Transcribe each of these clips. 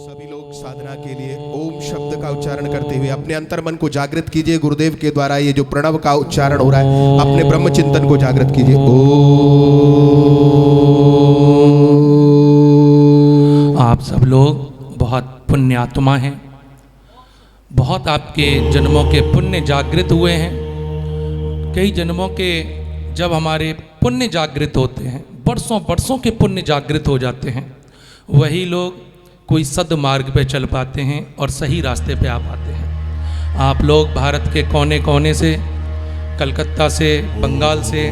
सभी लोग साधना के लिए ओम शब्द का उच्चारण करते हुए अपने अंतर मन को जागृत कीजिए। गुरुदेव के द्वारा ये जो प्रणव का उच्चारण हो रहा है, अपने ब्रह्म चिंतन को जागृत कीजिए। आप सब लोग बहुत पुण्यात्मा हैं, बहुत आपके जन्मों के पुण्य जागृत हुए हैं। कई जन्मों के जब हमारे पुण्य जागृत होते हैं, बरसों बरसों के पुण्य जागृत हो जाते हैं, वही लोग कोई सद्मार्ग पे चल पाते हैं और सही रास्ते पे आ पाते हैं। आप लोग भारत के कोने कोने से, कलकत्ता से, बंगाल से,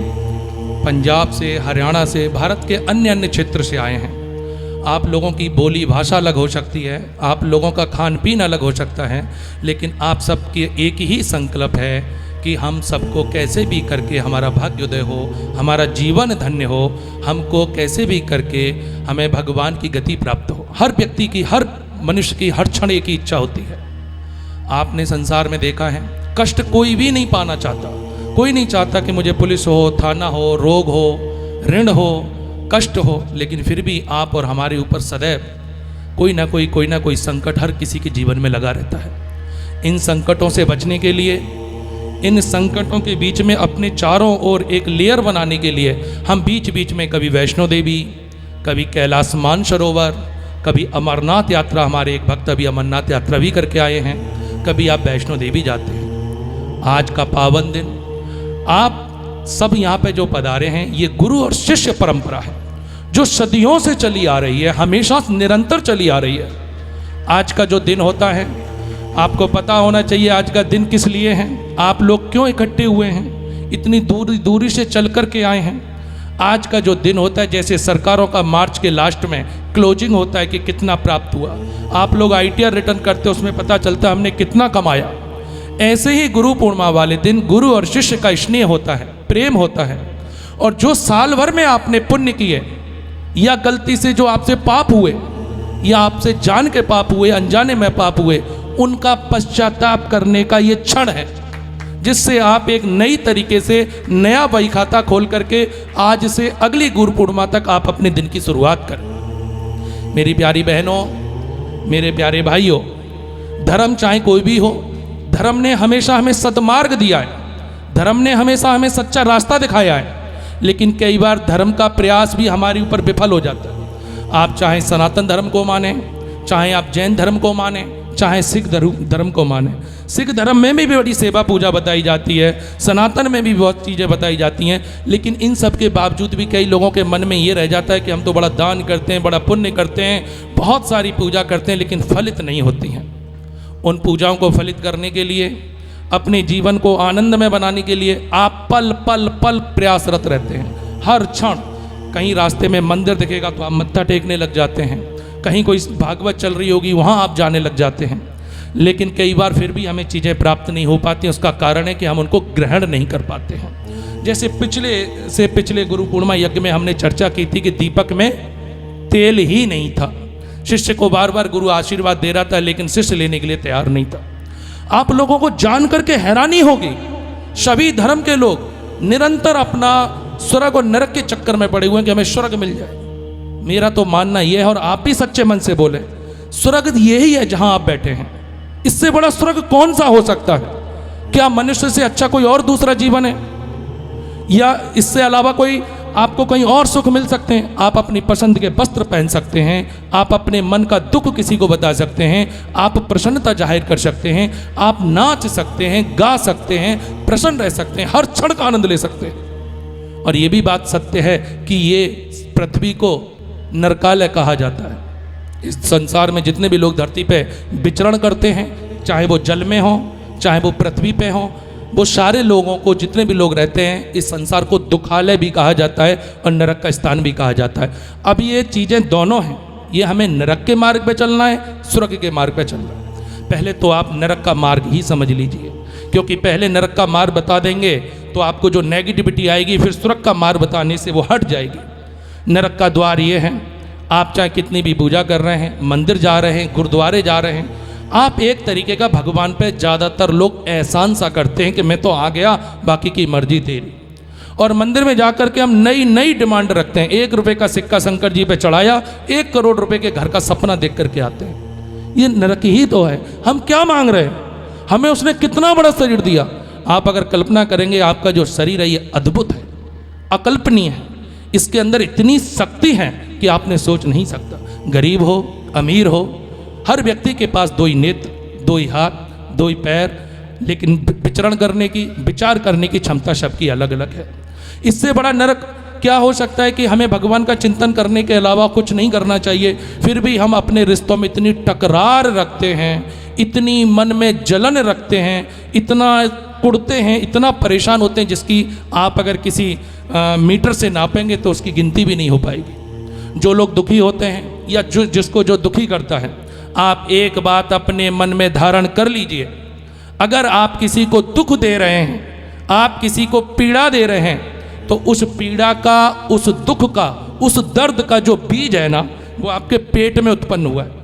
पंजाब से, हरियाणा से, भारत के अन्य अन्य क्षेत्र से आए हैं। आप लोगों की बोली भाषा अलग हो सकती है, आप लोगों का खान पीन अलग हो सकता है, लेकिन आप सबके एक ही संकल्प है कि हम सबको कैसे भी करके हमारा भाग्योदय हो, हमारा जीवन धन्य हो, हमको कैसे भी करके हमें भगवान की गति प्राप्त हो। हर व्यक्ति की, हर मनुष्य की हर क्षण एक ही इच्छा होती है। आपने संसार में देखा है, कष्ट कोई भी नहीं पाना चाहता। कोई नहीं चाहता कि मुझे पुलिस हो, थाना हो, रोग हो, ऋण हो, कष्ट हो, लेकिन फिर भी आप और हमारे ऊपर सदैव कोई ना कोई संकट हर किसी के जीवन में लगा रहता है। इन संकटों से बचने के लिए, इन संकटों के बीच में अपने चारों ओर एक लेयर बनाने के लिए हम बीच बीच में कभी वैष्णो देवी, कभी कैलाश मानसरोवर, कभी अमरनाथ यात्रा, हमारे एक भक्त अभी अमरनाथ यात्रा भी करके आए हैं, कभी आप वैष्णो देवी जाते हैं। आज का पावन दिन आप सब यहाँ पे जो पधारे हैं, ये गुरु और शिष्य परंपरा है जो सदियों से चली आ रही है, हमेशा निरंतर चली आ रही है। आज का जो दिन होता है, आपको पता होना चाहिए आज का दिन किस लिए है, आप लोग क्यों इकट्ठे हुए हैं, इतनी दूरी से चल कर के आए हैं। आज का जो दिन होता है, जैसे सरकारों का मार्च के लास्ट में क्लोजिंग होता है कि कितना प्राप्त हुआ, आप लोग ITR रिटर्न करते हो, उसमें पता चलता है हमने कितना कमाया। ऐसे ही गुरु पूर्णिमा वाले दिन गुरु और शिष्य का स्नेह होता है, प्रेम होता है। और जो साल भर में आपने पुण्य किए या गलती से जो आपसे पाप हुए या आपसे जान के पाप हुए, अनजाने में पाप हुए, उनका पश्चाताप करने का ये क्षण है जिससे आप एक नई तरीके से नया बही खाता खोल करके आज से अगली गुरु पूर्णिमा तक आप अपने दिन की शुरुआत करें। मेरी प्यारी बहनों, मेरे प्यारे भाइयों, धर्म चाहे कोई भी हो, धर्म ने हमेशा हमें सद्मार्ग दिया है, धर्म ने हमेशा हमें सच्चा रास्ता दिखाया है, लेकिन कई बार धर्म का प्रयास भी हमारे ऊपर विफल हो जाता है। आप चाहे सनातन धर्म को माने, चाहे आप जैन धर्म को माने, चाहे सिख धर्म को माने। सिख धर्म में भी बड़ी सेवा पूजा बताई जाती है, सनातन में भी बहुत चीज़ें बताई जाती हैं, लेकिन इन सब के बावजूद भी कई लोगों के मन में ये रह जाता है कि हम तो बड़ा दान करते हैं, बड़ा पुण्य करते हैं, बहुत सारी पूजा करते हैं, लेकिन फलित नहीं होती हैं। उन पूजाओं को फलित करने के लिए, अपने जीवन को आनंद में बनाने के लिए आप पल पल पल प्रयासरत रहते हैं। हर क्षण कहीं रास्ते में मंदिर दिखेगा तो आप मत्था टेकने लग जाते हैं, कहीं कोई भागवत चल रही होगी वहाँ आप जाने लग जाते हैं, लेकिन कई बार फिर भी हमें चीज़ें प्राप्त नहीं हो पाती। उसका कारण है कि हम उनको ग्रहण नहीं कर पाते हैं। जैसे पिछले गुरु पूर्णिमा यज्ञ में हमने चर्चा की थी कि दीपक में तेल ही नहीं था। शिष्य को बार बार गुरु आशीर्वाद दे रहा था, लेकिन शिष्य लेने के लिए तैयार नहीं था। आप लोगों को जान करके हैरानी होगी, सभी धर्म के लोग निरंतर अपना स्वर्ग और नरक के चक्कर में पड़े हुए हैं कि हमें स्वर्ग मिल जाए। मेरा तो मानना यह है, और आप भी सच्चे मन से बोले, स्वर्ग यही है जहां आप बैठे हैं। इससे बड़ा स्वर्ग कौन सा हो सकता है? क्या मनुष्य से अच्छा कोई और दूसरा जीवन है? या इससे अलावा कोई आपको कहीं और सुख मिल सकते हैं? आप अपनी पसंद के वस्त्र पहन सकते हैं, आप अपने मन का दुख किसी को बता सकते हैं, आप प्रसन्नता जाहिर कर सकते हैं, आप नाच सकते हैं, गा सकते हैं, प्रसन्न रह सकते हैं, हर क्षण का आनंद ले सकते हैं। और ये भी बात सत्य है कि ये पृथ्वी को नरकालय कहा जाता है। इस संसार में जितने भी लोग धरती पे विचरण करते हैं, चाहे वो जल में हो, चाहे वो पृथ्वी पे हो, वो सारे लोगों को, जितने भी लोग रहते हैं, इस संसार को दुखालय भी कहा जाता है और नरक का स्थान भी कहा जाता है। अब ये चीज़ें दोनों हैं, ये हमें नरक के मार्ग पे चलना है, स्वर्ग के मार्ग पे चलना है। पहले तो आप नरक का मार्ग ही समझ लीजिए, क्योंकि पहले नरक का मार्ग बता देंगे तो आपको जो नेगेटिविटी आएगी, फिर स्वर्ग का मार्ग बताने से वो हट जाएगी। नरक का द्वार ये है, आप चाहे कितनी भी पूजा कर रहे हैं, मंदिर जा रहे हैं, गुरुद्वारे जा रहे हैं, आप एक तरीके का भगवान पे ज़्यादातर लोग एहसान सा करते हैं कि मैं तो आ गया, बाकी की मर्जी तेरी। और मंदिर में जाकर के हम नई नई डिमांड रखते हैं। 1 रुपये का सिक्का शंकर जी पे चढ़ाया, 1 करोड़ रुपए के घर का सपना देख करके आते हैं। ये नरक ही तो है। हम क्या मांग रहे हैं? हमें उसने कितना बड़ा शरीर दिया। आप अगर कल्पना करेंगे आपका जो शरीर है ये अद्भुत है, अकल्पनीय है। इसके अंदर इतनी शक्ति है कि आपने सोच नहीं सकता। गरीब हो अमीर हो, हर व्यक्ति के पास दो ही नेत्र, दो ही हाथ, दो ही पैर, लेकिन विचरण करने की, विचार करने की क्षमता सबकी अलग अलग है। इससे बड़ा नरक क्या हो सकता है कि हमें भगवान का चिंतन करने के अलावा कुछ नहीं करना चाहिए, फिर भी हम अपने रिश्तों में इतनी टकरार रखते हैं, इतनी मन में जलन रखते हैं, इतना कुड़ते हैं, इतना परेशान होते हैं जिसकी आप अगर किसी मीटर से नापेंगे तो उसकी गिनती भी नहीं हो पाएगी। जो लोग दुखी होते हैं या जिसको जो दुखी करता है, आप एक बात अपने मन में धारण कर लीजिए, अगर आप किसी को दुख दे रहे हैं, आप किसी को पीड़ा दे रहे हैं, तो उस पीड़ा का, उस दुख का, उस दर्द का जो बीज है ना, वो आपके पेट में उत्पन्न हुआ है।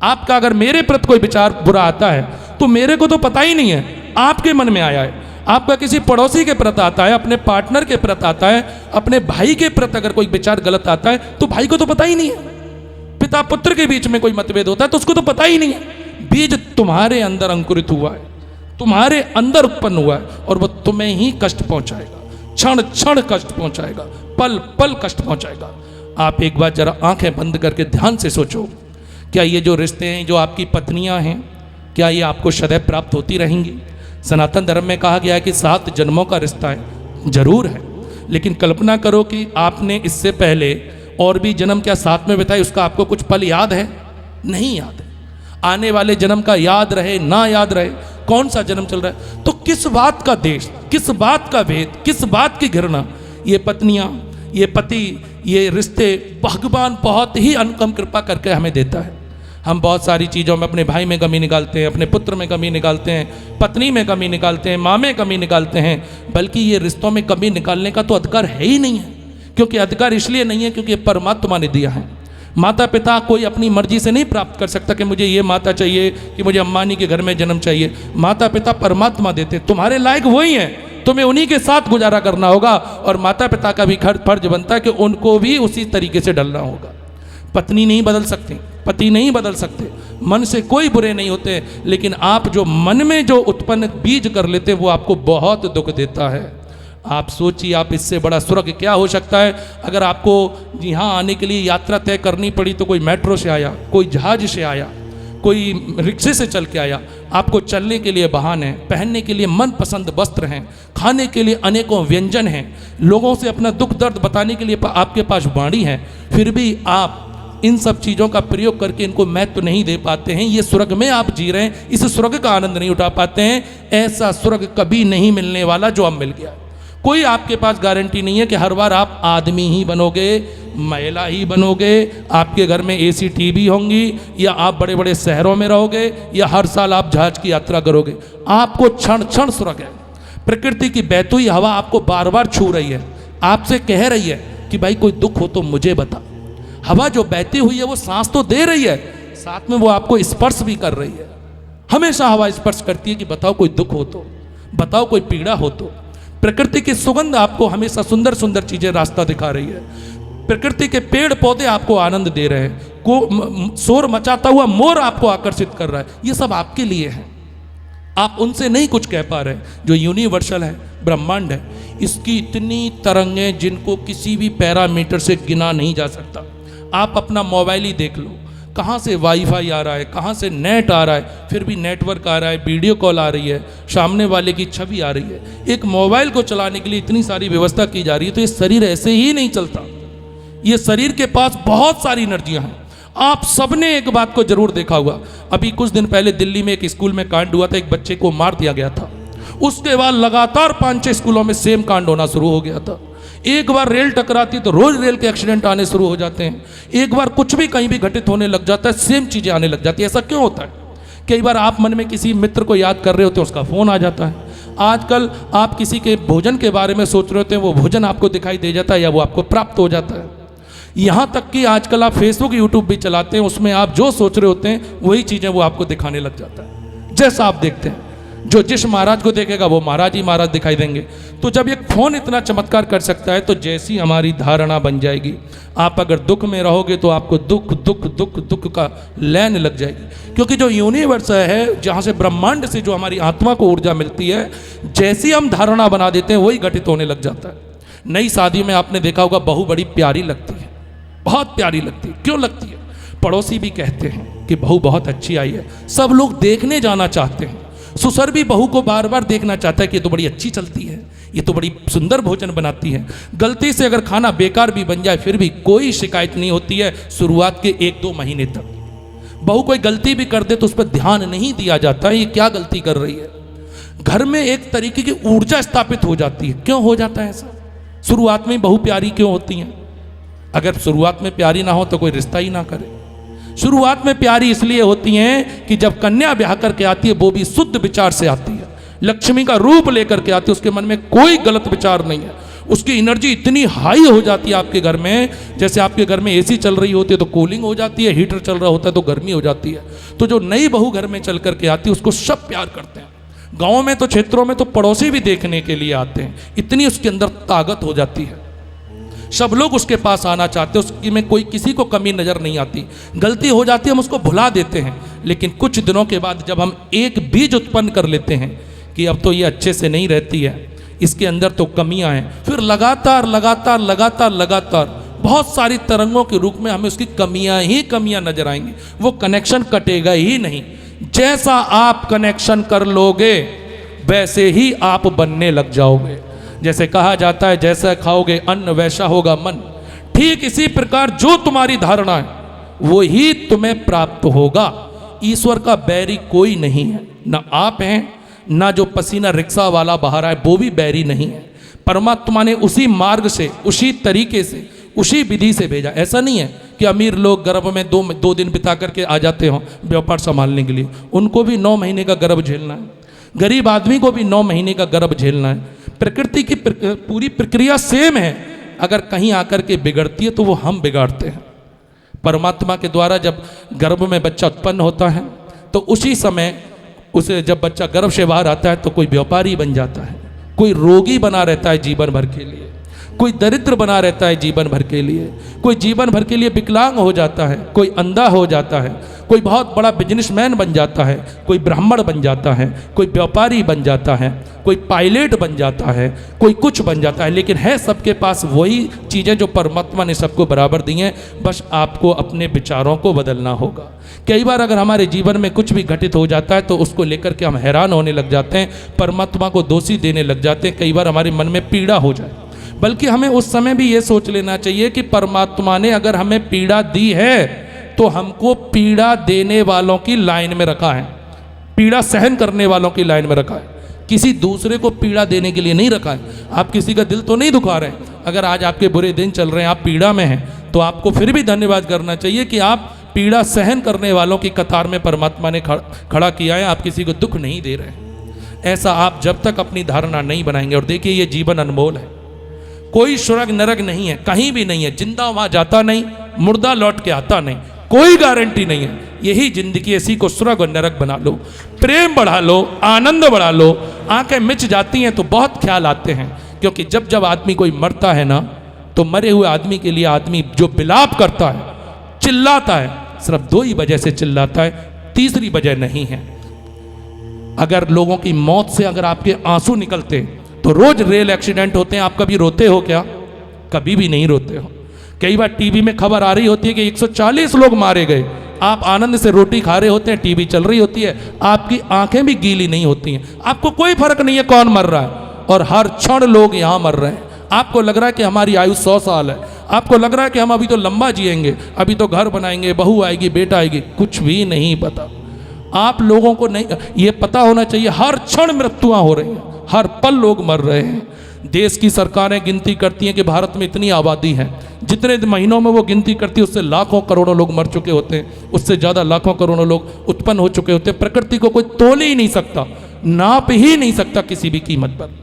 आपका अगर मेरे प्रति कोई विचार बुरा आता है तो मेरे को तो पता ही नहीं है, आपके मन में आया है। आपका किसी पड़ोसी के प्रति आता है, अपने पार्टनर के प्रति आता है, अपने भाई के प्रति अगर कोई विचार गलत आता है तो भाई को तो पता ही नहीं है। पिता पुत्र के बीच में कोई मतभेद होता है तो उसको तो पता ही नहीं है। बीज तुम्हारे अंदर अंकुरित हुआ है, तुम्हारे अंदर उत्पन्न हुआ है, और वो तुम्हें ही कष्ट पहुंचाएगा, क्षण क्षण कष्ट पहुंचाएगा, पल पल कष्ट पहुंचाएगा। आप एक बार जरा आंखें बंद करके ध्यान से सोचो, क्या ये जो रिश्ते हैं, जो आपकी पत्नियां हैं, क्या ये आपको सदैव प्राप्त होती रहेंगी? सनातन धर्म में कहा गया है कि 7 जन्मों का रिश्ता है, जरूर है, लेकिन कल्पना करो कि आपने इससे पहले और भी जन्म क्या साथ में बिताए, उसका आपको कुछ पल याद है? नहीं याद है। आने वाले जन्म का याद रहे ना याद रहे, कौन सा जन्म चल रहा है, तो किस बात का देश, किस बात का भेद, किस बात की घृणा? ये पत्नियां, ये पति, ये रिश्ते भगवान बहुत ही अनुकम कृपा करके हमें देता है। हम बहुत सारी चीज़ों में अपने भाई में कमी निकालते हैं, अपने पुत्र में कमी निकालते हैं, पत्नी में कमी निकालते हैं, माँ में कमी निकालते हैं, बल्कि ये रिश्तों में कमी निकालने का तो अधिकार है ही नहीं है। क्योंकि अधिकार इसलिए नहीं है क्योंकि ये परमात्मा ने दिया है। माता पिता कोई अपनी मर्जी से नहीं प्राप्त कर सकता कि मुझे ये माता चाहिए, कि मुझे अम्बानी के घर में जन्म चाहिए। माता पिता परमात्मा देते, तुम्हारे लायक वही हैं, तुम्हें उन्हीं के साथ गुजारा करना होगा, और माता पिता का भी फर्ज बनता है कि उनको भी उसी तरीके से ढलना होगा। पत्नी नहीं बदल सकती, पति नहीं बदल सकते, मन से कोई बुरे नहीं होते, लेकिन आप जो मन में जो उत्पन्न बीज कर लेते हैं वो आपको बहुत दुख देता है। आप सोचिए, आप इससे बड़ा स्वर्ग क्या हो सकता है? अगर आपको यहाँ आने के लिए यात्रा तय करनी पड़ी तो कोई मेट्रो से आया, कोई जहाज से आया, कोई रिक्शे से चल के आया। आपको चलने के लिए वाहन है, पहनने के लिए मनपसंद वस्त्र हैं, खाने के लिए अनेकों व्यंजन हैं, लोगों से अपना दुख दर्द बताने के लिए आपके पास वाणी है, फिर भी आप इन सब चीज़ों का प्रयोग करके इनको महत्व नहीं दे पाते हैं। ये स्वर्ग में आप जी रहे हैं, इस स्वर्ग का आनंद नहीं उठा पाते हैं। ऐसा स्वर्ग कभी नहीं मिलने वाला जो अब मिल गया। कोई आपके पास गारंटी नहीं है कि हर बार आप आदमी ही बनोगे, महिला ही बनोगे, आपके घर में एसी टीवी होंगी, या आप बड़े बड़े शहरों में रहोगे, या हर साल आप जहाज की यात्रा करोगे। आपको क्षण क्षण स्वर्ग है। प्रकृति की बहती हुई हवा आपको बार बार छू रही है, आपसे कह रही है कि भाई कोई दुख हो तो मुझे बता। हवा जो बहती हुई है वो सांस तो दे रही है, साथ में वो आपको स्पर्श भी कर रही है। हमेशा हवा स्पर्श करती है कि बताओ कोई दुख हो तो, बताओ कोई पीड़ा हो तो। प्रकृति की सुगंध आपको हमेशा सुंदर सुंदर चीजें रास्ता दिखा रही है। प्रकृति के पेड़ पौधे आपको आनंद दे रहे हैं, को शोर मचाता हुआ मोर आपको आकर्षित कर रहा है। ये सब आपके लिए है, आप उनसे नहीं कुछ कह पा रहे। जो यूनिवर्सल है, ब्रह्मांड है, इसकी इतनी तरंगें जिनको किसी भी पैरामीटर से गिना नहीं जा सकता। आप अपना मोबाइल ही देख लो, कहाँ से वाईफाई आ रहा है, कहाँ से नेट आ रहा है, फिर भी नेटवर्क आ रहा है, वीडियो कॉल आ रही है, सामने वाले की छवि आ रही है। एक मोबाइल को चलाने के लिए इतनी सारी व्यवस्था की जा रही है, तो ये शरीर ऐसे ही नहीं चलता। ये शरीर के पास बहुत सारी एनर्जियाँ हैं। आप सबने एक बात को जरूर देखा होगा, अभी कुछ दिन पहले दिल्ली में एक स्कूल में कांड हुआ था, एक बच्चे को मार दिया गया था। उसके बाद लगातार 5-6 स्कूलों में सेम कांड होना शुरू हो गया था। एक बार रेल टकराती तो रोज रेल के एक्सीडेंट आने शुरू हो जाते हैं। एक बार कुछ भी कहीं भी घटित होने लग जाता है, सेम चीजें आने लग जाती है। ऐसा क्यों होता है? कई बार आप मन में किसी मित्र को याद कर रहे होते हैं, उसका फोन आ जाता है। आजकल आप किसी के भोजन के बारे में सोच रहे होते हैं, वो भोजन आपको दिखाई दे जाता है या वो आपको प्राप्त हो जाता है। यहाँ तक कि आजकल आप फेसबुक यूट्यूब भी चलाते हैं, उसमें आप जो सोच रहे होते हैं वही चीजें वो आपको दिखाने लग जाता है, जैसा आप देखते हैं। जो जिस महाराज को देखेगा वो महाराज ही महाराज दिखाई देंगे। तो जब एक फोन इतना चमत्कार कर सकता है तो जैसी हमारी धारणा बन जाएगी, आप अगर दुख में रहोगे तो आपको दुख दुख दुख दुख का लाइन लग जाएगी। क्योंकि जो यूनिवर्स है, जहाँ से ब्रह्मांड से जो हमारी आत्मा को ऊर्जा मिलती है, जैसी हम धारणा बना देते हैं वही घटित होने लग जाता है। नई शादी में आपने देखा होगा बहू बड़ी प्यारी लगती है, बहुत प्यारी लगती है। क्यों लगती है? पड़ोसी भी कहते हैं कि बहू बहुत अच्छी आई है, सब लोग देखने जाना चाहते हैं। ससुर भी बहू को बार बार देखना चाहता है कि ये तो बड़ी अच्छी चलती है, ये तो बड़ी सुंदर भोजन बनाती है। गलती से अगर खाना बेकार भी बन जाए फिर भी कोई शिकायत नहीं होती है शुरुआत के 1-2 महीने तक। बहू कोई गलती भी कर दे तो उस पर ध्यान नहीं दिया जाता है, ये क्या गलती कर रही है। घर में एक तरीके की ऊर्जा स्थापित हो जाती है। क्यों हो जाता है ऐसा? शुरुआत में बहू प्यारी क्यों होती हैं? अगर शुरुआत में प्यारी ना हो तो कोई रिश्ता ही ना करे। शुरुआत में प्यारी इसलिए होती हैं कि जब कन्या ब्याह करके आती है वो भी शुद्ध विचार से आती है, लक्ष्मी का रूप लेकर के आती है, उसके मन में कोई गलत विचार नहीं है। उसकी एनर्जी इतनी हाई हो जाती है आपके घर में, जैसे आपके घर में एसी चल रही होती है तो कूलिंग हो जाती है, हीटर चल रहा होता है तो गर्मी हो जाती है। तो जो नई बहू घर में चल करके आती है उसको सब प्यार करते हैं। गाँव में तो क्षेत्रों में तो पड़ोसी भी देखने के लिए आते हैं, इतनी उसके अंदर ताकत हो जाती है। सब लोग उसके पास आना चाहते हैं, उसकी में कोई किसी को कमी नज़र नहीं आती। गलती हो जाती है हम उसको भुला देते हैं, लेकिन कुछ दिनों के बाद जब हम एक बीज उत्पन्न कर लेते हैं कि अब तो ये अच्छे से नहीं रहती है, इसके अंदर तो कमियां हैं, फिर लगातार लगातार लगातार लगातार बहुत सारी तरंगों के रूप में हमें उसकी कमियां ही कमियां नजर आएंगी। वो कनेक्शन कटेगा ही नहीं। जैसा आप कनेक्शन कर लोगे वैसे ही आप बनने लग जाओगे। जैसे कहा जाता है जैसा खाओगे अन्न वैसा होगा मन, ठीक इसी प्रकार जो तुम्हारी धारणा है वो ही तुम्हें प्राप्त होगा। ईश्वर का बैरी कोई नहीं है, ना आप हैं, ना जो पसीना रिक्शा वाला बाहर आए वो भी बैरी नहीं है। परमात्मा ने उसी मार्ग से, उसी तरीके से, उसी विधि से भेजा। ऐसा नहीं है कि अमीर लोग गर्भ में 2 दिन बिता करके आ जाते हों व्यापार संभालने के लिए, उनको भी 9 महीने का गर्भ झेलना है। गरीब आदमी को भी 9 महीने का गर्भ झेलना है। प्रकृति की पूरी प्रक्रिया सेम है, अगर कहीं आकर के बिगड़ती है तो वो हम बिगाड़ते हैं। परमात्मा के द्वारा जब गर्भ में बच्चा उत्पन्न होता है तो उसी समय उसे जब बच्चा गर्भ से बाहर आता है तो कोई व्यापारी बन जाता है, कोई रोगी बना रहता है जीवन भर के लिए, कोई दरिद्र बना रहता है जीवन भर के लिए, कोई जीवन भर के लिए विकलांग हो जाता है, कोई अंधा हो जाता है, कोई बहुत बड़ा बिजनेसमैन बन जाता है, कोई ब्राह्मण बन जाता है, कोई व्यापारी बन जाता है, कोई पायलट बन जाता है, कोई कुछ बन जाता है। लेकिन है सबके पास वही चीज़ें जो परमात्मा ने सबको बराबर दी हैं, बस आपको अपने विचारों को बदलना होगा। कई बार अगर हमारे जीवन में कुछ भी घटित हो जाता है तो उसको लेकर के हम हैरान होने लग जाते हैं, परमात्मा को दोषी देने लग जाते हैं, कई बार हमारे मन में पीड़ा हो जाए। बल्कि हमें उस समय भी ये सोच लेना चाहिए कि परमात्मा ने अगर हमें पीड़ा दी है तो हमको पीड़ा देने वालों की लाइन में रखा है, पीड़ा सहन करने वालों की लाइन में रखा है, किसी दूसरे को पीड़ा देने के लिए नहीं रखा है। आप किसी का दिल तो नहीं दुखा रहे हैं। अगर आज आपके बुरे दिन चल रहे हैं, आप पीड़ा में हैं, तो आपको फिर भी धन्यवाद करना चाहिए कि आप पीड़ा सहन करने वालों की कतार में परमात्मा ने खड़ा किया है, आप किसी को दुख नहीं दे रहे हैं। ऐसा आप जब तक अपनी धारणा नहीं बनाएंगे, और देखिए ये जीवन अनमोल है, कोई स्वर्ग नरक नहीं है, कहीं भी नहीं है, जिंदा वहां जाता नहीं, मुर्दा लौट के आता नहीं, कोई गारंटी नहीं है। यही जिंदगी, इसी को स्वर्ग और नरक बना लो, प्रेम बढ़ा लो, आनंद बढ़ा लो। आंखें मिच जाती हैं तो बहुत ख्याल आते हैं, क्योंकि जब जब आदमी कोई मरता है ना तो मरे हुए आदमी के लिए आदमी जो विलाप करता है, चिल्लाता है, सिर्फ 2 ही वजह से चिल्लाता है, तीसरी वजह नहीं है। अगर लोगों की मौत से अगर आपके आंसू निकलते तो रोज रेल एक्सीडेंट होते हैं, आप कभी रोते हो क्या? कभी भी नहीं रोते हो। कई बार टीवी में खबर आ रही होती है कि 140 लोग मारे गए, आप आनंद से रोटी खा रहे होते हैं, टीवी चल रही होती है, आपकी आंखें भी गीली नहीं होती हैं, आपको कोई फर्क नहीं है कौन मर रहा है, और हर क्षण लोग यहाँ मर रहे हैं। आपको लग रहा है कि हमारी आयु 100 साल है, आपको लग रहा है कि हम अभी तो लंबा जिएंगे, अभी तो घर बनाएंगे, बहू आएगी, बेटा आएगी, कुछ भी नहीं पता। आप लोगों को नहीं ये पता होना चाहिए हर क्षण मृत्युआं हो रही हैं, हर पल लोग मर रहे हैं। देश की सरकारें गिनती करती हैं कि भारत में इतनी आबादी है, जितने महीनों में वो गिनती करती है उससे लाखों करोड़ों लोग मर चुके होते हैं, उससे ज़्यादा लाखों करोड़ों लोग उत्पन्न हो चुके होते हैं। प्रकृति को कोई तोल ही नहीं सकता, नाप ही नहीं सकता किसी भी कीमत पर।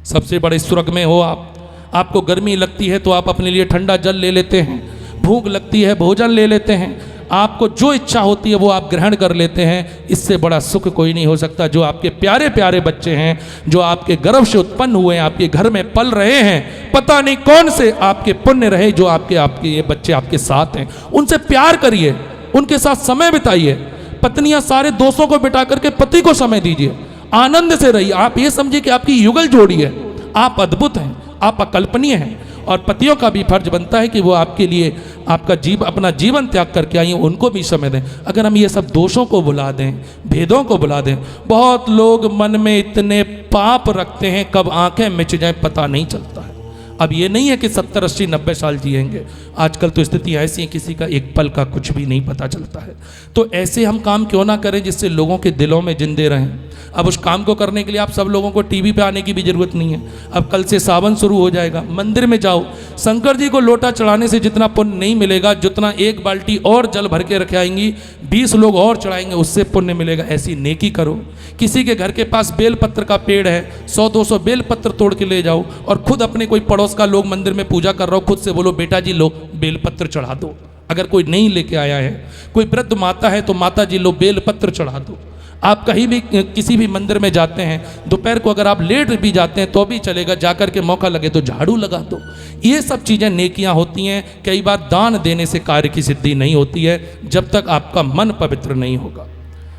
सबसे बड़े स्वर्ग में हो आप, आपको गर्मी लगती है तो आप अपने लिए ठंडा जल ले लेते हैं, भूख लगती है भोजन ले लेते हैं, आपको जो इच्छा होती है वो आप ग्रहण कर लेते हैं। इससे बड़ा सुख कोई नहीं हो सकता। जो आपके प्यारे प्यारे बच्चे हैं, जो आपके गर्भ से उत्पन्न हुए हैं, आपके घर में पल रहे हैं, पता नहीं कौन से आपके पुण्य रहे जो आपके ये बच्चे आपके साथ हैं, उनसे प्यार करिए, उनके साथ समय बिताइए। पत्नियां सारे दोस्तों को बिठा करके पति को समय दीजिए, आनंद से रहिए। आप ये समझिए कि आपकी युगल जोड़ी है, आप अद्भुत हैं, आप अकल्पनीय हैं। और पतियों का भी फर्ज बनता है कि वो आपके लिए अपना जीवन त्याग करके आई, उनको भी समय दें। अगर हम ये सब दोषों को बुला दें, भेदों को बुला दें, बहुत लोग मन में इतने पाप रखते हैं, कब आंखें मिच जाएं पता नहीं चलता है। अब ये नहीं है कि 70, 80, 90 साल जिएंगे। आजकल तो स्थिति ऐसी है, किसी का एक पल का कुछ भी नहीं पता चलता है। तो ऐसे हम काम क्यों ना करें जिससे लोगों के दिलों में जिंदे रहें। अब उस काम को करने के लिए आप सब लोगों को टीवी पे आने की भी जरूरत नहीं है। अब कल से सावन शुरू हो जाएगा, मंदिर में जाओ। शंकर जी को लोटा चढ़ाने से जितना पुण्य नहीं मिलेगा, जितना एक बाल्टी और जल भर के रखे आएंगी, 20 लोग और चढ़ाएंगे, उससे पुण्य मिलेगा। ऐसी नेकी करो। किसी के घर के पास बेलपत्र का पेड़ है, 100-200 बेलपत्र तोड़ के ले जाओ और खुद अपने कोई पड़ोस का लोग मंदिर में पूजा कर रहा हो, खुद से बोलो बेटा जी लो बेलपत्र चढ़ा दो। अगर कोई नहीं लेके आया है, कोई वृद्ध माता है तो माता जी लो बेलपत्र चढ़ा दो। आप कहीं भी किसी भी मंदिर में जाते हैं, दोपहर को अगर आप लेट भी जाते हैं तो भी चलेगा, जाकर के मौका लगे तो झाड़ू लगा दो। ये सब चीज़ें नेकियां होती हैं। कई बार दान देने से कार्य की सिद्धि नहीं होती है जब तक आपका मन पवित्र नहीं होगा।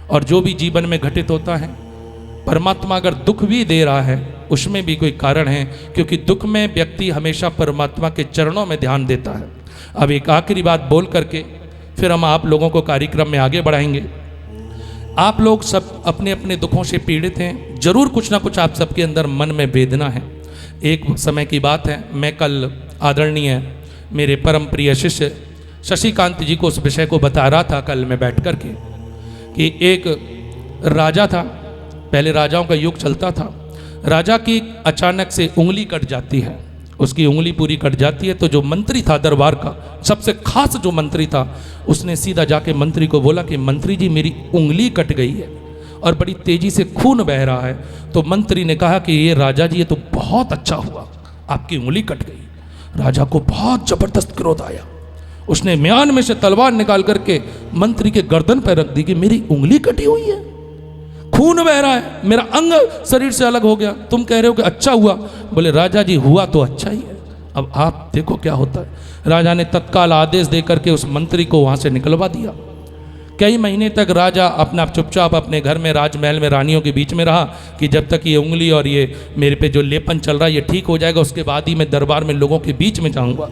और जो भी जीवन में घटित होता है, परमात्मा अगर दुख भी दे रहा है उसमें भी कोई कारण है, क्योंकि दुख में व्यक्ति हमेशा परमात्मा के चरणों में ध्यान देता है। अब एक आखिरी बात बोल करके फिर हम आप लोगों को कार्यक्रम में आगे बढ़ाएंगे। आप लोग सब अपने अपने दुखों से पीड़ित हैं, जरूर कुछ ना कुछ आप सबके अंदर मन में वेदना है। एक समय की बात है, मैं कल आदरणीय मेरे परम प्रिय शिष्य शशिकांत जी को उस विषय को बता रहा था कल मैं बैठ कर के, कि एक राजा था, पहले राजाओं का युग चलता था। राजा की अचानक से उंगली कट जाती है, उसकी उंगली पूरी कट जाती है। तो जो मंत्री था दरबार का, सबसे खास जो मंत्री था, उसने सीधा जाके मंत्री को बोला कि मंत्री जी मेरी उंगली कट गई है और बड़ी तेजी से खून बह रहा है। तो मंत्री ने कहा कि ये राजा जी ये तो बहुत अच्छा हुआ, आपकी उंगली कट गई। राजा को बहुत जबरदस्त क्रोध आया। उसने म्यान में से तलवार निकाल करके मंत्री के गर्दन पर रख दी कि मेरी उंगली कटी हुई है, खून बह रहा है, मेरा अंग शरीर से अलग हो गया, तुम कह रहे हो कि अच्छा हुआ। बोले राजा जी हुआ तो अच्छा ही है, अब आप देखो क्या होता है। राजा ने तत्काल आदेश देकर के उस मंत्री को वहां से निकलवा दिया। कई महीने तक राजा अपना चुपचाप अपने घर में राजमहल में रानियों के बीच में रहा कि जब तक ये उंगली और ये मेरे पे जो लेपन चल रहा है ये ठीक हो जाएगा, उसके बाद ही मैं दरबार में लोगों के बीच में जाऊंगा।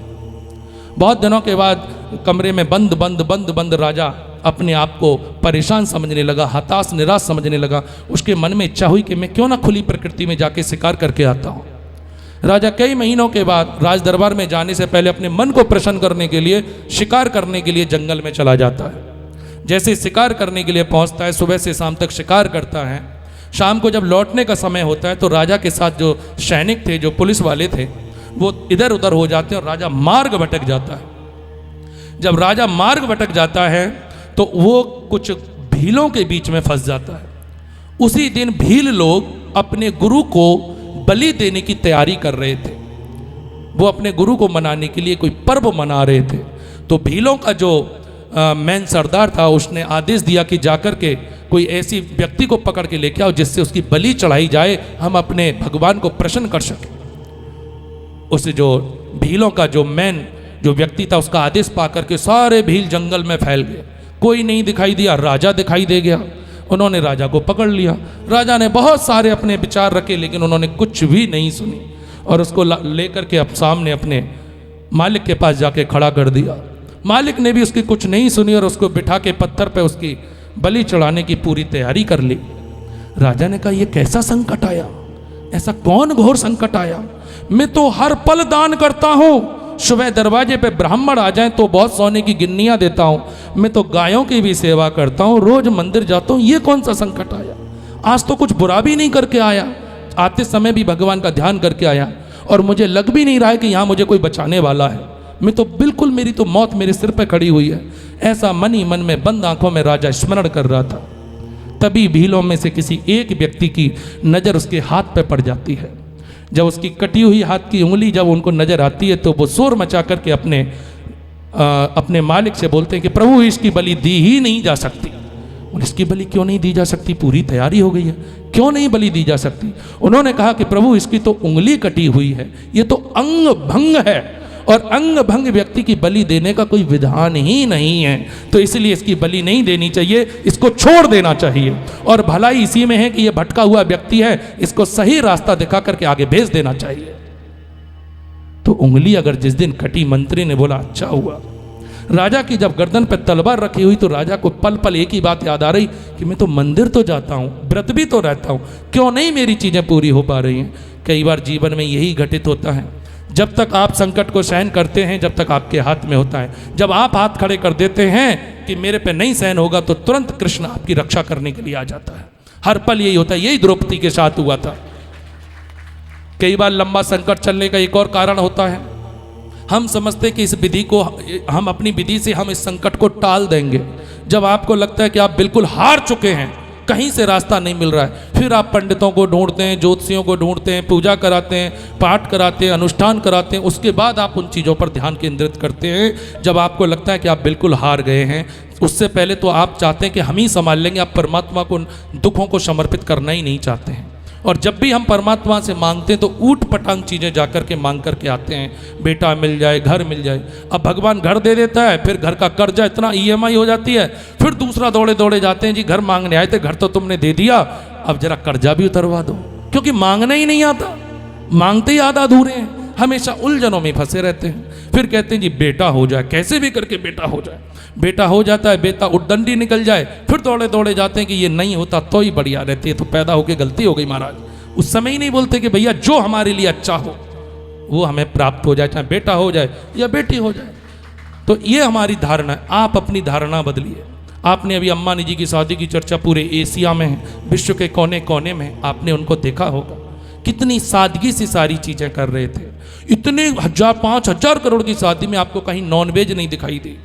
बहुत दिनों के बाद कमरे में बंद बंद बंद बंद राजा अपने आप को परेशान समझने लगा, हताश निराश समझने लगा। उसके मन में इच्छा हुई कि मैं क्यों ना खुली प्रकृति में जाके शिकार करके आता हूँ। राजा कई महीनों के बाद राज दरबार में जाने से पहले अपने मन को प्रसन्न करने के लिए शिकार करने के लिए जंगल में चला जाता है। जैसे शिकार करने के लिए पहुंचता है, सुबह से शाम तक शिकार करता है। शाम को जब लौटने का समय होता है तो राजा के साथ जो सैनिक थे, जो पुलिस वाले थे, वो इधर उधर हो जाते हैं और राजा मार्ग भटक जाता है। जब राजा मार्ग भटक जाता है तो वो कुछ भीलों के बीच में फंस जाता है। उसी दिन भील लोग अपने गुरु को बलि देने की तैयारी कर रहे थे। वो अपने गुरु को मनाने के लिए कोई पर्व मना रहे थे। तो भीलों का जो मेन सरदार था उसने आदेश दिया कि जाकर के कोई ऐसी व्यक्ति को पकड़ के लेके आओ जिससे उसकी बलि चढ़ाई जाए, हम अपने भगवान को प्रसन्न कर सकें। उस जो भीलों का जो मेन जो व्यक्ति था उसका आदेश पा करके सारे भील जंगल में फैल गए। कोई नहीं दिखाई दिया, राजा दिखाई दे गया। उन्होंने राजा को पकड़ लिया। राजा ने बहुत सारे अपने विचार रखे लेकिन उन्होंने कुछ भी नहीं सुनी और उसको लेकर के अब सामने अपने मालिक के पास जाके खड़ा कर दिया। मालिक ने भी उसकी कुछ नहीं सुनी और उसको बिठा के पत्थर पे उसकी बलि चढ़ाने की पूरी तैयारी कर ली। राजा ने कहा ये कैसा संकट आया, ऐसा कौन घोर संकट आया। मैं तो हर पल दान करता हूँ, सुबह दरवाजे पे ब्राह्मण आ जाएं तो बहुत सोने की गिन्नियाँ देता हूँ, मैं तो गायों की भी सेवा करता हूँ, रोज मंदिर जाता हूँ, ये कौन सा संकट आया। आज तो कुछ बुरा भी नहीं करके आया, आते समय भी भगवान का ध्यान करके आया और मुझे लग भी नहीं रहा है कि यहाँ मुझे कोई बचाने वाला है। मैं तो बिल्कुल, मेरी तो मौत मेरे सिर पे खड़ी हुई है। ऐसा मन ही मन में बंद आंखों में राजा स्मरण कर रहा था। तभी भीलों में से किसी एक व्यक्ति की नज़र उसके हाथ पे पड़ जाती है। जब उसकी कटी हुई हाथ की उंगली जब उनको नज़र आती है तो वो शोर मचा करके अपने अपने मालिक से बोलते हैं कि प्रभु इसकी बलि दी ही नहीं जा सकती। और इसकी बलि क्यों नहीं दी जा सकती? पूरी तैयारी हो गई है, क्यों नहीं बलि दी जा सकती? उन्होंने कहा कि प्रभु इसकी तो उंगली कटी हुई है, ये तो अंग भंग है, और अंग भंग व्यक्ति की बलि देने का कोई विधान ही नहीं है, तो इसलिए इसकी बलि नहीं देनी चाहिए, इसको छोड़ देना चाहिए। और भलाई इसी में है कि ये भटका हुआ व्यक्ति है, इसको सही रास्ता दिखा करके आगे भेज देना चाहिए। तो उंगली अगर जिस दिन कटी, मंत्री ने बोला अच्छा हुआ। राजा की जब गर्दन पर तलवार रखी हुई तो राजा को पल पल एक ही बात याद आ रही कि मैं तो मंदिर तो जाता हूँ, व्रत भी तो रहता हूँ, क्यों नहीं मेरी चीज़ें पूरी हो पा रही हैं। कई बार जीवन में यही घटित होता है, जब तक आप संकट को सहन करते हैं, जब तक आपके हाथ में होता है, जब आप हाथ खड़े कर देते हैं कि मेरे पे नहीं सहन होगा, तो तुरंत कृष्ण आपकी रक्षा करने के लिए आ जाता है। हर पल यही होता है, यही द्रौपदी के साथ हुआ था। कई बार लंबा संकट चलने का एक और कारण होता है, हम समझते कि इस विधि को, हम अपनी विधि से हम इस संकट को टाल देंगे। जब आपको लगता है कि आप बिल्कुल हार चुके हैं, कहीं से रास्ता नहीं मिल रहा है, फिर आप पंडितों को ढूंढते हैं, ज्योतिषियों को ढूंढते हैं, पूजा कराते हैं, पाठ कराते हैं, अनुष्ठान कराते हैं, उसके बाद आप उन चीज़ों पर ध्यान केंद्रित करते हैं। जब आपको लगता है कि आप बिल्कुल हार गए हैं, उससे पहले तो आप चाहते हैं कि हम ही संभाल लेंगे, आप परमात्मा को दुखों को समर्पित करना ही नहीं चाहते हैं। और जब भी हम परमात्मा से मांगते हैं तो ऊट पटांग चीज़ें जा कर के मांग करके आते हैं, बेटा मिल जाए, घर मिल जाए। अब भगवान घर दे देता है, फिर घर का कर्जा इतना EMI हो जाती है, फिर दूसरा दौड़े दौड़े जाते हैं, जी घर मांगने आए थे, घर तो तुमने दे दिया, अब जरा कर्जा भी उतरवा दो, क्योंकि मांगना ही नहीं आता, मांगते ही आधा अधूरे हैं, हमेशा उलझनों में फंसे रहते हैं। फिर कहते हैं जी बेटा हो जाए, कैसे भी करके बेटा हो जाए। बेटा हो जाता है, बेटा उद्दंडी निकल जाए, फिर दौड़े दौड़े जाते हैं कि ये नहीं होता तो ही बढ़िया रहती है, तो पैदा होकर गलती हो गई महाराज। उस समय ही नहीं बोलते कि भैया जो हमारे लिए अच्छा हो वो हमें प्राप्त हो जाए, चाहे बेटा हो जाए या बेटी हो जाए। तो ये हमारी धारणा है, आप अपनी धारणा बदलिए। आपने अभी अंबानी जी की शादी की चर्चा पूरे एशिया में है, विश्व के कोने कोने में आपने उनको देखा होगा, कितनी सादगी से सारी चीज़ें कर रहे थे। इतने 5,000 करोड़ की शादी में आपको कहीं नॉनवेज नहीं दिखाई दी,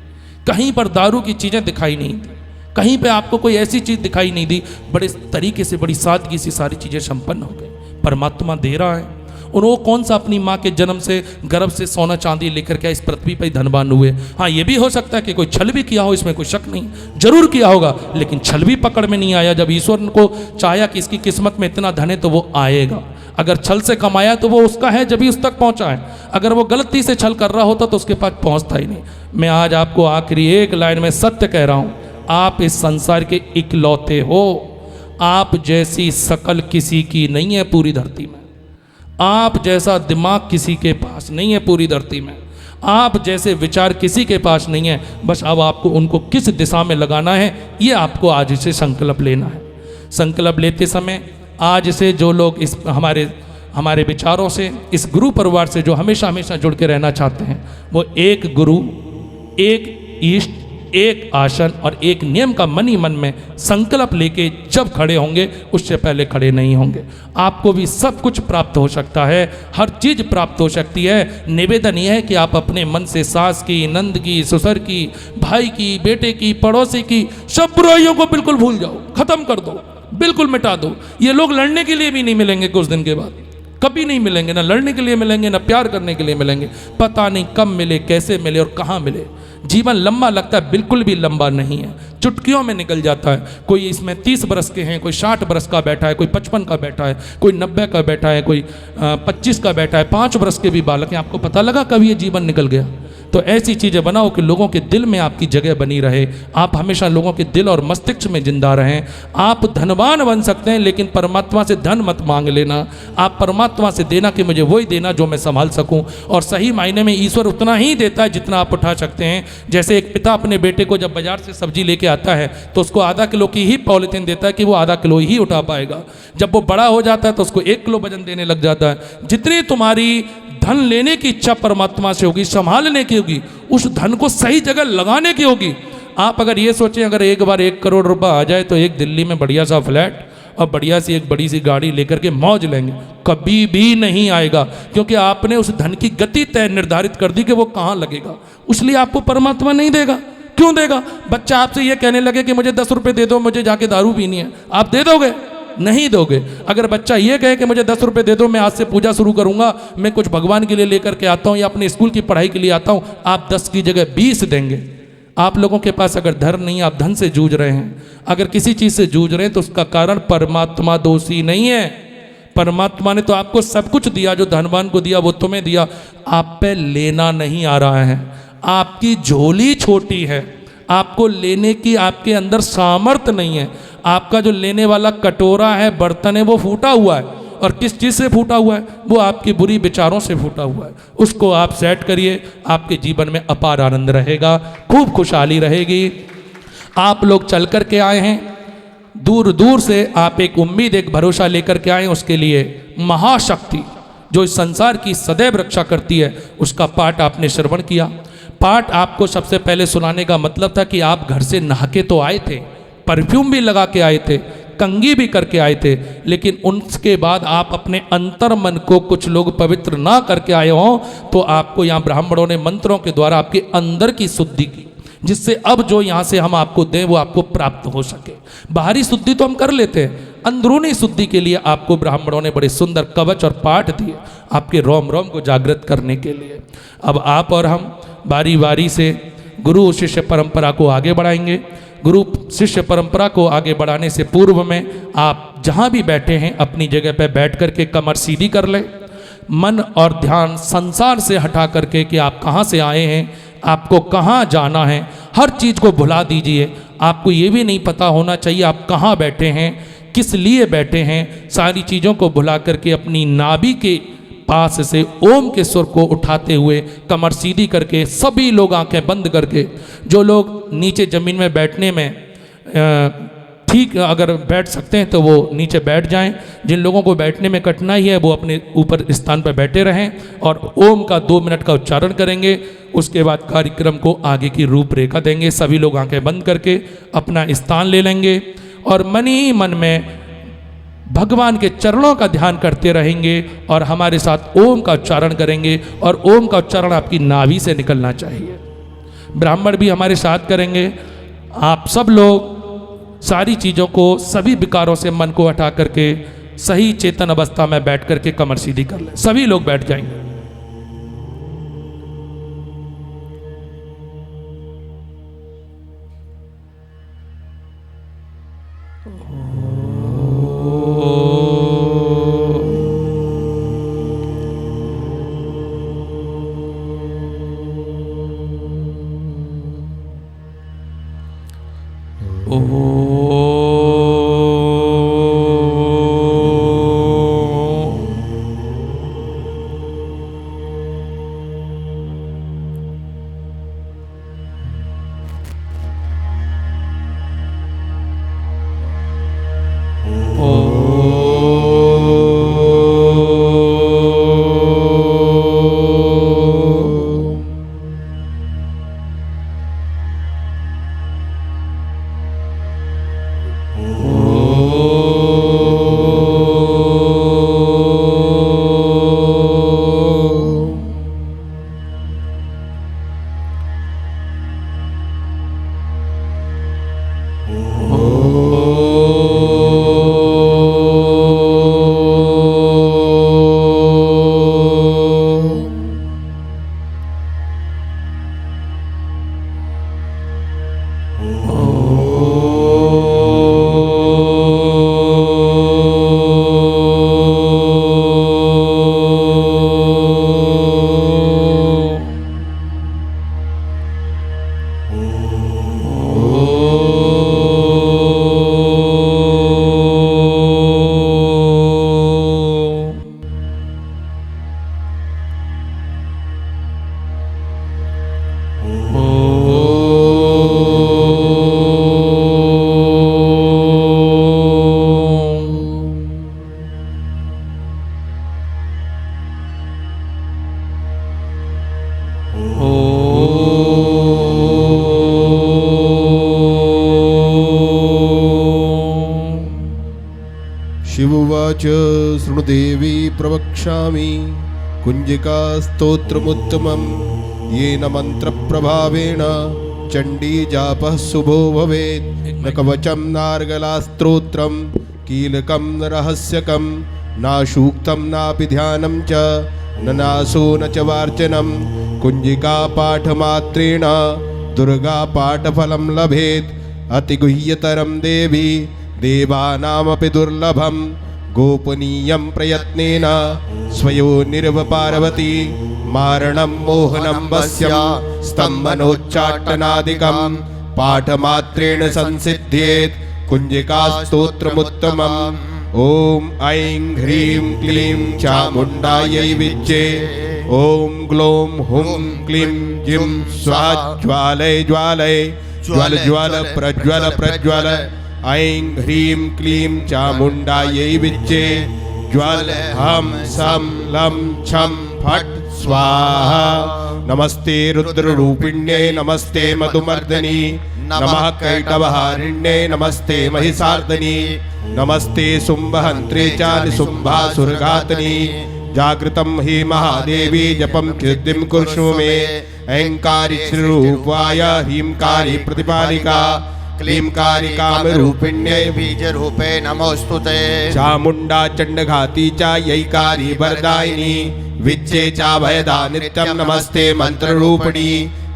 कहीं पर दारू की चीज़ें दिखाई नहीं दी, कहीं पे आपको कोई ऐसी चीज़ दिखाई नहीं दी। बड़े तरीके से, बड़ी सादगी से सारी चीज़ें संपन्न हो गई। परमात्मा दे रहा है। और वो कौन सा अपनी माँ के जन्म से, गर्भ से सोना चांदी लेकर के इस पृथ्वी पर धनवान हुए। हाँ, ये भी हो सकता है कि कोई छल भी किया हो, इसमें कोई शक नहीं, जरूर किया होगा, लेकिन छल भी पकड़ में नहीं आया। जब ईश्वर को चाहा कि इसकी किस्मत में इतना धन है तो वो आएगा। अगर छल से कमाया तो वो उसका है, जब भी उस तक पहुंचा है। अगर वो गलती से छल कर रहा होता तो उसके पास पहुंचता ही नहीं। मैं आज आपको आखिरी एक लाइन में सत्य कह रहा हूँ, आप इस संसार के इकलौते हो। आप जैसी शकल किसी की नहीं है पूरी धरती में, आप जैसा दिमाग किसी के पास नहीं है पूरी धरती में, आप जैसे विचार किसी के पास नहीं है। बस अब आपको उनको किस दिशा में लगाना है, ये आपको आज से संकल्प लेना है। संकल्प लेते समय आज से जो लोग इस हमारे विचारों से, इस गुरु परिवार से जो हमेशा हमेशा जुड़ के रहना चाहते हैं, वो एक गुरु, एक इष्ट, एक आसन और एक नियम का मन ही मन में संकल्प लेके जब खड़े होंगे, उससे पहले खड़े नहीं होंगे। आपको भी सब कुछ प्राप्त हो सकता है, हर चीज़ प्राप्त हो सकती है। निवेदन यह है कि आप अपने मन से सास की, नंद की, ससुर की, भाई की, बेटे की, पड़ोसी की, सब बुराइयों को बिल्कुल भूल जाओ, खत्म कर दो, बिल्कुल मिटा दो। ये लोग लड़ने के लिए भी नहीं मिलेंगे कुछ दिन के बाद, कभी नहीं मिलेंगे, ना लड़ने के लिए मिलेंगे, ना प्यार करने के लिए मिलेंगे। पता नहीं कब मिले, कैसे मिले और कहाँ मिले। जीवन लंबा लगता है, बिल्कुल भी लंबा नहीं है, चुटकियों में निकल जाता है। कोई इसमें 30 बरस के हैं, कोई 60 बरस का बैठा है, कोई 55 का बैठा है, कोई 90 का बैठा है, कोई 25 का बैठा है, 5 बरस के भी बालक हैं। आपको पता लगा कभी ये जीवन निकल गया? तो ऐसी चीज़ें बनाओ कि लोगों के दिल में आपकी जगह बनी रहे, आप हमेशा लोगों के दिल और मस्तिष्क में जिंदा रहें। आप धनवान बन सकते हैं, लेकिन परमात्मा से धन मत मांग लेना। आप परमात्मा से देना कि मुझे वही देना जो मैं संभाल सकूं। और सही मायने में ईश्वर उतना ही देता है जितना आप उठा सकते हैं। जैसे एक पिता अपने बेटे को जब बाजार से सब्जी लेके आता है तो उसको आधा किलो की ही पॉलीथीन देता है कि वो आधा किलो ही उठा पाएगा। जब वो बड़ा हो जाता है तो उसको 1 किलो वजन देने लग जाता है। जितनी तुम्हारी धन लेने की इच्छा परमात्मा से होगी, संभालने की होगी, उस धन को सही जगह लगाने की होगी। आप अगर ये सोचें अगर एक बार 1 करोड़ रुपए आ जाए तो एक दिल्ली में बढ़िया सा फ्लैट और बढ़िया सी एक बड़ी सी गाड़ी लेकर के मौज लेंगे, कभी भी नहीं आएगा। क्योंकि आपने उस धन की गति तय निर्धारित कर दी कि वो कहाँ लगेगा, इसलिए आपको परमात्मा नहीं देगा। क्यों देगा? बच्चा आपसे ये कहने लगे कि मुझे 10 रुपये दे दो, मुझे जाके दारू पीनी है, आप दे दोगे? नहीं दोगे। अगर बच्चा ये कहे कि मुझे 10 रुपये दे दो, मैं आज से पूजा शुरू करूंगा, मैं कुछ भगवान के लिए लेकर के आता हूँ या अपने स्कूल की पढ़ाई के लिए आता हूँ, आप 10 की जगह 20 देंगे। आप लोगों के पास अगर धन नहीं, आप धन से जूझ रहे हैं, अगर किसी चीज़ से जूझ रहे हैं तो उसका कारण परमात्मा दोषी नहीं है। परमात्मा ने तो आपको सब कुछ दिया, जो धनवान को दिया वो तुम्हें दिया, आप पे लेना नहीं आ रहा है। आपकी झोली छोटी है, आपको लेने की आपके अंदर सामर्थ्य नहीं है। आपका जो लेने वाला कटोरा है, बर्तन है, वो फूटा हुआ है। और किस चीज़ से फूटा हुआ है? वो आपके बुरी विचारों से फूटा हुआ है। उसको आप सेट करिए, आपके जीवन में अपार आनंद रहेगा, खूब खुशहाली रहेगी। आप लोग चल कर के आए हैं, दूर दूर से आप एक उम्मीद, एक भरोसा लेकर के आए, उसके लिए महाशक्ति जो इस संसार की सदैव रक्षा करती है, उसका पाठ आपने श्रवण किया। पाठ आपको सबसे पहले सुनाने का मतलब था कि आप घर से नहा के तो आए थे, परफ्यूम भी लगा के आए थे, कंघी भी करके आए थे, लेकिन उसके बाद आप अपने अंतर मन को कुछ लोग पवित्र ना करके आए हों, तो आपको यहाँ ब्राह्मणों ने मंत्रों के द्वारा आपके अंदर की शुद्धि की, जिससे अब जो यहाँ से हम आपको दें वो आपको प्राप्त हो सके। बाहरी शुद्धि तो हम कर लेते हैं, अंदरूनी शुद्धि के लिए आपको ब्राह्मणों ने बड़े सुंदर कवच और पाठ दिए, आपके रोम रोम को जागृत करने के लिए। अब आप और हम बारी बारी से गुरु शिष्य परंपरा को आगे बढ़ाएंगे। गुरु शिष्य परंपरा को आगे बढ़ाने से पूर्व में आप जहाँ भी बैठे हैं अपनी जगह पर बैठ कर के कमर सीधी कर लें, मन और ध्यान संसार से हटा करके कि आप कहाँ से आए हैं, आपको कहाँ जाना है, हर चीज़ को भुला दीजिए। आपको ये भी नहीं पता होना चाहिए आप कहाँ बैठे हैं, किस लिए बैठे हैं, सारी चीज़ों को भुला करके अपनी नाभि के पास से ओम के सुर को उठाते हुए कमर सीधी करके सभी लोग आंखें बंद करके, जो लोग नीचे ज़मीन में बैठने में ठीक अगर बैठ सकते हैं तो वो नीचे बैठ जाएं, जिन लोगों को बैठने में कठिनाई है वो अपने ऊपर स्थान पर बैठे रहें और ओम का 2 मिनट का उच्चारण करेंगे। उसके बाद कार्यक्रम को आगे की रूपरेखा देंगे। सभी लोग आंखें बंद करके अपना स्थान ले लेंगे और मन ही मन में भगवान के चरणों का ध्यान करते रहेंगे और हमारे साथ ओम का उच्चारण करेंगे और ओम का उच्चारण आपकी नाभि से निकलना चाहिए। ब्राह्मण भी हमारे साथ करेंगे। आप सब लोग सारी चीज़ों को, सभी विकारों से मन को हटा करके सही चेतन अवस्था में बैठ करके कमर सीधी कर लें। सभी लोग बैठ जाएंगे। शिवोवाच शृणुदेवी प्रवक्ष्यामि कुञ्जिका स्तोत्रमुत्तमं येन मन्त्रप्रभावेण चण्डी जापः शुभो भवेत् न कवचं नार्गलास्त्रोत्रं कीलकं रहस्यकं नाशूक्तं नापि ध्यानं च न नासो न च वार्चनं कुञ्जिका पाठमात्रेण दुर्गा पाठफलं लभेत् अतिगुह्यतरं देवी देवानामपि दुर्लभं गोपनीयं प्रयत्नेन स्वयो निर्वपार्वती मारणं मोहनं वश्यं स्तम्भनोच्चाटनादिकं पाठमात्रेण संसिद्ध्येत् कुञ्जिकास्तोत्रमुत्तमम् ॐ ऐं ह्रीं क्लीं चामुण्डायै विच्चे ॐ ग्लौं हुं क्लीं जिं स्वाहा ज्वालय ज्वालय ज्वल ज्वल प्रज्वल प्रज्वल ऐं ह्रीं क्लीं चामुण्डायै विच्चे ज्वल हं सं लं छं फट् स्वाहा नमस्ते रुद्ररूपिण्ये नमस्ते मधुमर्दिनी नमः कैटवहारिण्ये नमस्ते महिषार्दिनी नमस्ते शुम्भहन्त्रे च निशुम्भासुरघातिनी जागृतं हि महादेवी जपं कीर्तिं कुर्षु मे ऐङ्कारी श्रीरूपाय ह्रींकारी प्रतिपालिका क्लींकारी कामरूपिण्यै बीजरूपे नमोऽस्तुते चामुण्डा चण्डघाती च यैकारी वरदायिनी विच्चे चाभयदा नित्यं नमस्ते मन्त्ररूपिणी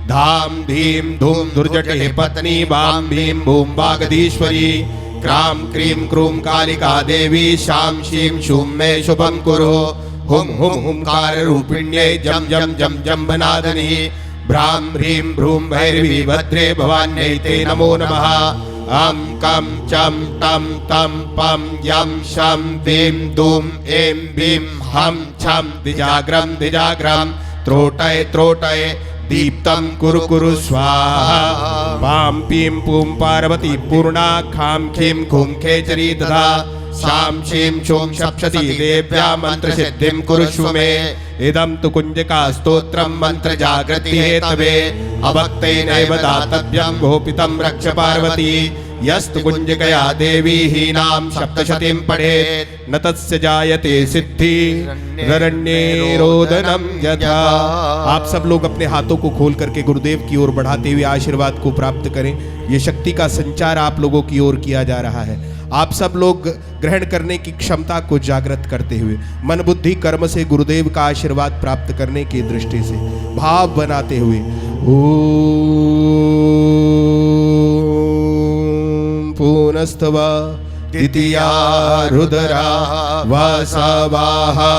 धाम धीम धूम दुर्जटे पत्नी वाम भीम भूम वागधीश्वरी क्रां क्रीं क्रूं कालिका देवी शां शीं शूं मे शुभं कुरु हुम हुम हुंकार रूपिण्यै जम जम जम जम्बनादनी भ्रां ह्रीं भ्रूं भैरवी भद्रे भवान्यै ते नमो नमः अं कं चं तं तं पं यं शं वीं दूं ऐं भीं हं छं दिजाग्रं दिजाग्रं त्रोटय त्रोटय दीप्तं कुरु कुरु स्वाहा पां पीं पूं पार्वती पूर्णा खां खीं खूं खेचरी तथा शां शीं शूं सप्तशती देव्या मन्त्रसिद्धिं कुरुष्व मे इदं तु कुञ्जिका स्तोत्रं मन्त्रजागृति हेतवे अभक्तेनैव दातव्यं गोपितं रक्ष पार्वती यस्तु कुञ्जिकया देवी हीनां सप्तशतीं पठेत् न तस्य जायते सिद्धि ररण्ये रोदनं यथा। आप सब लोग अपने हाथों को खोल करके गुरुदेव की ओर बढ़ाते हुए आशीर्वाद को प्राप्त करें। ये शक्ति का संचार आप लोगों की ओर किया जा रहा है। आप सब लोग ग्रहण करने की क्षमता को जागृत करते हुए मन बुद्धि कर्म से गुरुदेव का आशीर्वाद प्राप्त करने की दृष्टि से भाव बनाते हुए पुनस्तवा द्वितीया रुद्रा वसवाहा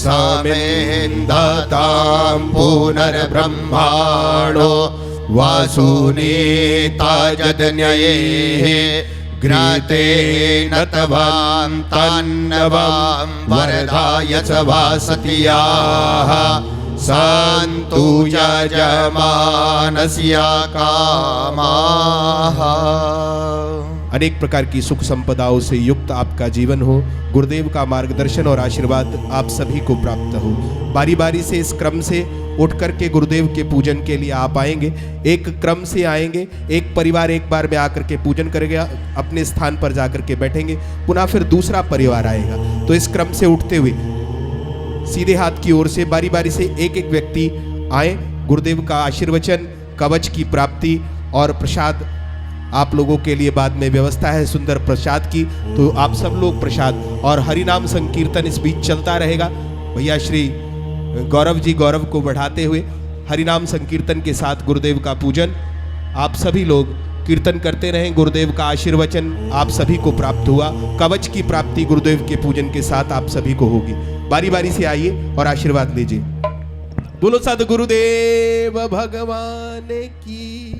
समेन्धतां पुनर्ब्रह्माणो वासुनीता जदन्यैः घ्रातेन तवां तन्नवां वरदाय च वासतियाः सन्तु यजमानस्य कामाः। अनेक प्रकार की सुख संपदाओं से युक्त आपका जीवन हो। गुरुदेव का मार्गदर्शन और आशीर्वाद आप सभी को प्राप्त हो। बारी बारी से इस क्रम से उठ करके गुरुदेव के पूजन के लिए आप आएंगे। एक क्रम से आएंगे, एक परिवार एक बार में आकर के पूजन करेगा, अपने स्थान पर जाकर के बैठेंगे, पुनः फिर दूसरा परिवार आएगा। तो इस क्रम से उठते हुए सीधे हाथ की ओर से बारी बारी से एक एक व्यक्ति आए। गुरुदेव का आशीर्वचन, कवच की प्राप्ति और प्रसाद आप लोगों के लिए बाद में व्यवस्था है सुंदर प्रसाद की। तो आप सब लोग प्रसाद और हरिनाम संकीर्तन इस बीच चलता रहेगा। भैया श्री गौरव जी गौरव को बढ़ाते हुए हरिनाम संकीर्तन के साथ गुरुदेव का पूजन आप सभी लोग कीर्तन करते रहें। गुरुदेव का आशीर्वचन आप सभी को प्राप्त हुआ। कवच की प्राप्ति गुरुदेव के पूजन के साथ आप सभी को होगी। बारी बारी से आइए और आशीर्वाद लीजिए। बोलो सद्गुरुदेव भगवान की।